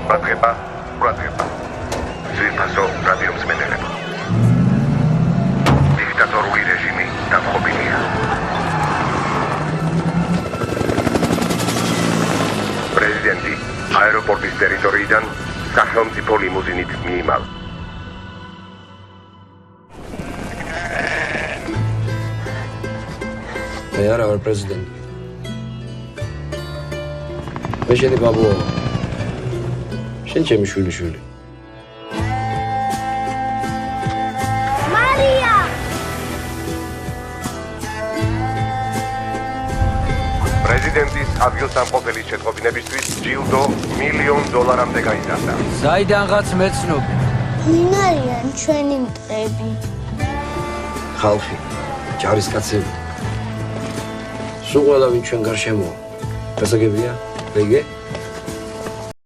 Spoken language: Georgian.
ყურადღება. ძვირფასო რადიომსმენელება. დიქტატორული რეჟიმი დამხობილია. პრეზიდენტი აეროპორტის ტერიტორიიდან სახელმწიფო ლიმუზინით მიიმალ. მე არა ვარ პრეზიდენტი. მე შენი ბაბუა. შენ ჩემი შვილი. მარია! პრეზიდენტის ადგილსამყოფელი შეტყობინებისთვის ჯილდო $1,000,000-მდე გაიზარდა. საიდანღაც მეცნობ. ვინ არიან ჩვენი მტრები? ხალხი, ჯარისკაცები. სულ ყველა ვინ ჩვენ გარშემოა. გასაგებია? რეგე?